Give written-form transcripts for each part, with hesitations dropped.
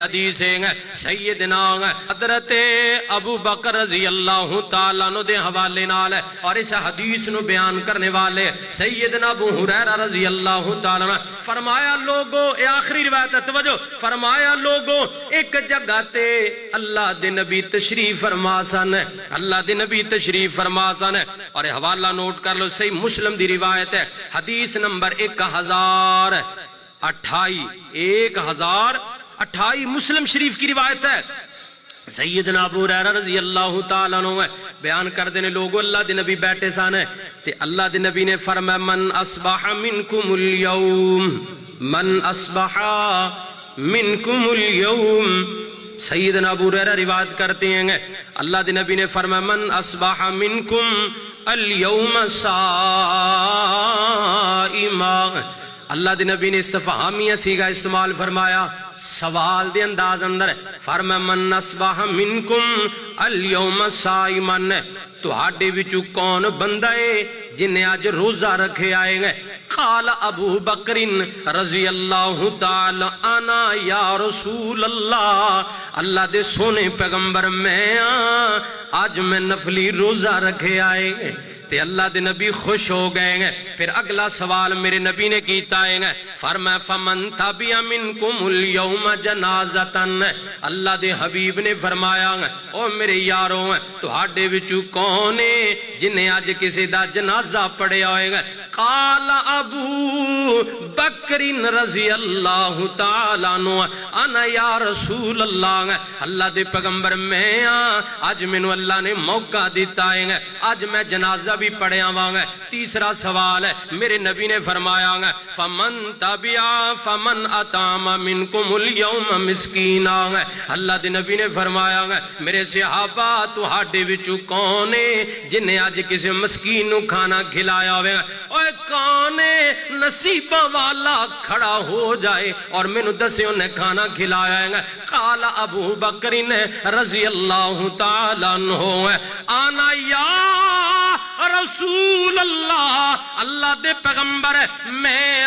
حدیث ہے سیدنا حضرت ابو بکر رضی اللہ تعالیٰ عنہ دے حوالے نال ہے، اور اس حدیث نو بیان کرنے والے سیدنا ابو ہریرہ رضی اللہ تعالیٰ عنہ فرمایا لوگو، اے آخری روایت ہے توجہ، فرمایا لوگو ایک جگہ تے اللہ دے نبی تشریف فرما سن، اللہ دے نبی تشریف فرما سن، اور حوالہ نوٹ کر لو، صحیح مسلم دی روایت ہے، حدیث نمبر 1028 مسلم شریف کی روایت ہے۔ سیدنا ابو ہریرہ رضی اللہ تعالیٰ عنہ بیان کر دینے لوگوں، اللہ دے نبی بیٹھے سانے تے اللہ دے نبی نے فرمایا من اصبح منکم اليوم، سیدنا ابو ہریرہ روایت کرتے ہیں اللہ دے نبی نے فرمایا من اصبح منکم اليوم صائما، اللہ دے نبی نے استفہامیہ سیغہ استعمال فرمایا سوال دے انداز اندر، فرمایا من اصبح منکم اليوم صائمن، تو ہاڈے وچوں کون بندہ ہے جنہیں آج روزہ رکھے آئے گے؟ قال ابو بکر رضی اللہ تعالی انا یا رسول اللہ، اللہ دے سونے پیغمبر میں آج میں نفلی روزہ رکھے آئے گے تے اللہ دے نبی خوش ہو گئے ہیں۔ پھر اگلا سوال میرے نبی نے کیتا ہے، فرمایا فمن تبع منکم اليوم جنازتن، اللہ دے حبیب نے فرمایا او میرے یاروں تو ہاڈے وچوں کون ہے جنہیں آج کسی دا جنازہ پڑھے ہوئے گا؟ قال ابو بکر رضی اللہ تعالیٰ عنہ انا یا رسول اللہ، اللہ دے پیغمبر میں آج میں اللہ نے موقع دیتا ہے، آج میں جنازہ بھی پڑھے آواں۔ تیسرا سوال ہے میرے نبی نے فرمایا فمن تبع فمن اطعم منکم اليوم مسکینا، اللہ دے نبی نے فرمایا میرے صحابہ تو ہاڈے وچوں کون ہے جنہیں آج کسی مسکین نو کھانا کھلایا ہوئے گا؟ اوے کون ہے نصیبہ والا کھڑا ہو جائے اور میں نو دسے انہیں کھانا کھلایا ہے؟ قال ابو بکر رضی اللہ تعالیٰ عنہ آنا یا رسول اللہ، اللہ دے پیغمبر میں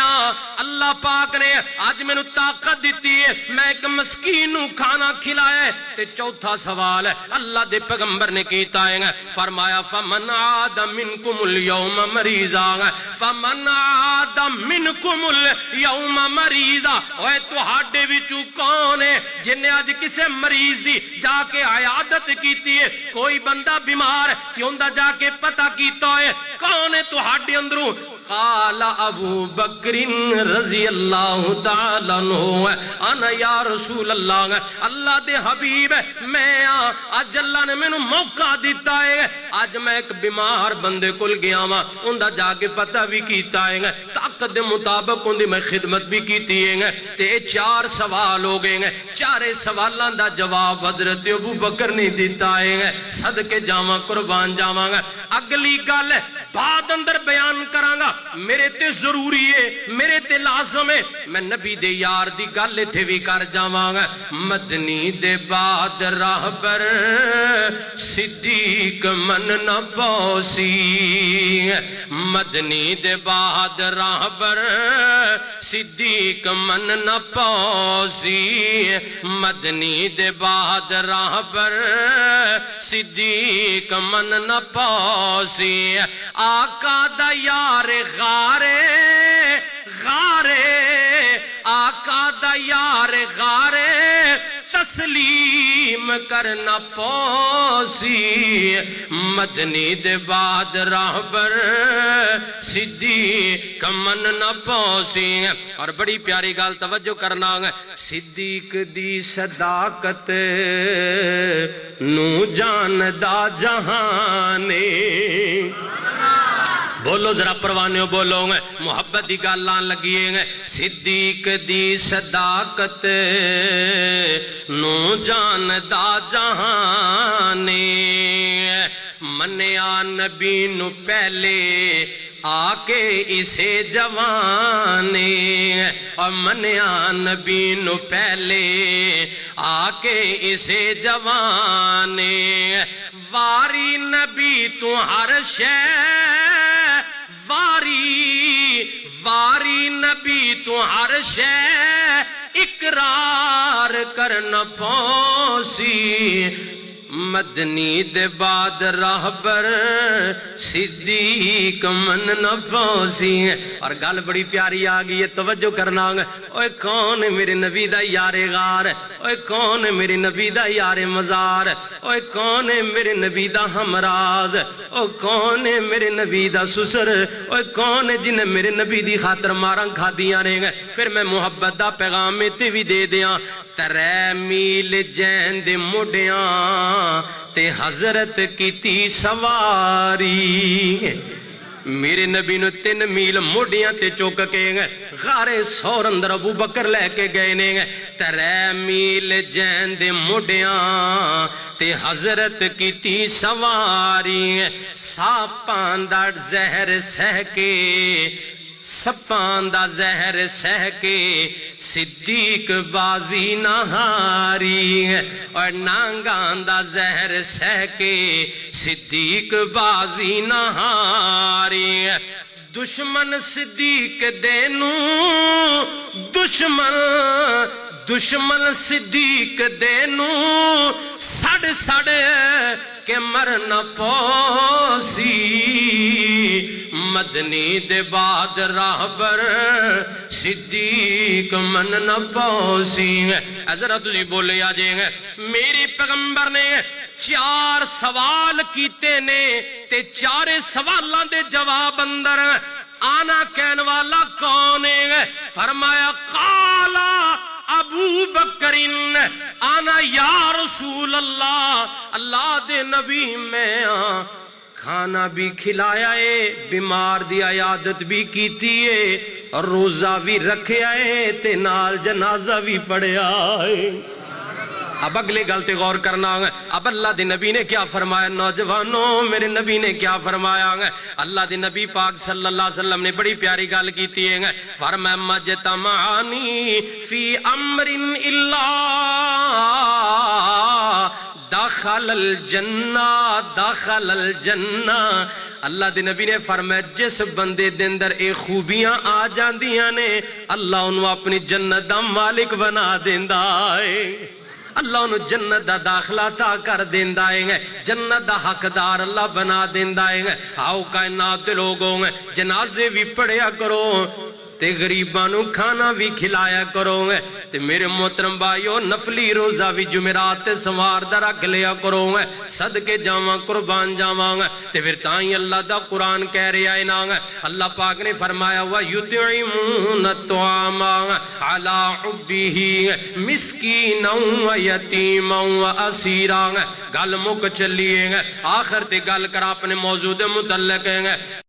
اللہ پاک نے آج میں نو طاقت دیتی ہے میں ایک مسکین نو کھانا کھلایا ہے۔ تے چوتھا سوال ہے اللہ دے پیغمبر نے کیتا ہے، فرمایا فمن عاد منکم اليوم مریضا، فمن عاد منکم اليوم مریضا، اوے تو ہاڈے وچوں کون ہے جنہیں آج کسے مریض دی جا کے عیادت کیتی ہے؟ کوئی بندہ بیمار کیوں دا جا کے پتہ کیتا ہے کون ہے تو ہاڈے اندروں؟ قال ابو بکر رضی اللہ تعالیٰ عنہ انا یا رسول اللہ، اللہ دے حبیب میں آج اللہ نے میں نو موقع دیتا ہے، آج میں ایک بیمار بندے کل گیا ہاں اندہ جا کے پتہ بھی کیتا ہے، طاقت دے مطابق اندھی میں خدمت بھی کیتی ہے۔ تے چار سوال ہو گئے ہیں، چارے سوالان دا جواب حضرت ابو بکر نے دیتا ہے، صدقے جاواں قربان جاواں گا۔ اگلی گل بعد اندر بیان کرانگا، میرے تے ضروری ہے، میرے تے لازم ہے، میں نبی دے یار دی گل تھے بھی کر جاواں گا۔ مدنی دے بعد راہبر صدیق من نہ پوسی، مدنی دے بعد راہبر صدیق من نہ پوسی، مدنی دے بعد راہبر صدیق من نہ پوسی، آقا دا یار غارے غارے، آقا دا یار غارے تسلیم کرنا پوسی، مدنی دے بعد راہبر صدیق من نہ پوسی۔ اور بڑی پیاری گال توجہ کرنا ہے، صدیق دی صداقت نو جاندا جہانے، بولو ذرا پروانیوں بولو گے، محبت دی گالان لگیے گے، صدیق دی صداقت نو جاندا جہانے، منیا نبی نو پہلے آکے اسے جوانے، اور منیا نبی نو پہلے آکے اسے جوانے، واری نبی تو ہر شے واری، واری نبی تو ہر شے ایک اقرار کرنا پوسی مدنی دے بعد راہبر صدیق من نہ پوسی اور گل بڑی پیاری آگئی ہے توجہ کرنا اوے کون میرے نبی دا یار غار اوے کون میرے نبی دا یار مزار اوے کون میرے نبی دا ہمراز او کون میرے نبی دا سسر اوے کون جن میرے نبی دی خاطر ماراں کھادیاں نے پھر میں محبت دا پیغام تے بھی دے دیاں 3 میل جین دے موڈیاں تے حضرت کیتی سواری میرے نبی نو 3 میل موڈیاں تے چوک کے غارے سور اندر ابو بکر لے کے گئے نے 3 میل جین دے موڈیاں تے حضرت کیتی سواری ساپاں دا زہر سہ کے سپاں دا زہر سہ کے صدیق بازی نہ ہاری اور نانگاں دا زہر سہ کے صدیق بازی نہ ہاری دشمن صدیق دینو دشمن صدیق دینو سڑ سڑ کہ مرنا پوسی مدنی دے بعد راہبر صدیق من نہ پوسی حضرت تسی بولے آ جائیں میری پیغمبر نے 4 سوال کیتے نے تے 4 سوالاں دے جواب اندر آنا کہن والا کون ہے فرمایا قالا ابو بکرین آنا یا رسول اللہ اللہ دے نبی میں کھانا بھی کھلایا ہے بیمار دی عیادت بھی کیتی ہے روزہ بھی رکھیا ہے تے نال جنازہ بھی پڑھیا ہے اب اگلے گلتے غور کرنا ہے اب اللہ دے نبی نے کیا فرمایا نوجوانوں میرے نبی نے کیا فرمایا ہے اللہ دے نبی پاک صلی اللہ علیہ وسلم نے بڑی پیاری گل کیتی ہے فرمایا مجتمعانی فی امر الا داخل الجنہ اللہ دے نبی نے فرمایا جس بندے دے اندر اے خوبیاں آ جاندیاں نے اللہ انہوں اپنی جنت دا مالک بنا دیندا ہے اللہ انہوں جنت دا داخلہ تا کر دیندہ ہے جنت دا حقدار اللہ بنا دیندہ ہے آؤ کائنات لوگوں جنازے بھی پڑھیا کرو تے غریبانوں کھانا بھی کھلایا کرو تے میرے محترم بھائیو نفلی روزہ بھی جمعرات تے سوار دا رکھ لیا کرو صدقے جاواں قربان جاواں تے پھر تائیں اللہ دا قرآن کہہ رہا ہے نا اللہ پاک نے فرمایا وَيُطْعِمُونَ الطَّعَامَ عَلَىٰ حُبِّهِ مِسْكِينًا وَيَتِيمًا وَأَسِيرًا گل مک چلیے آخر تے گل کر اپنے موضوع دے متعلق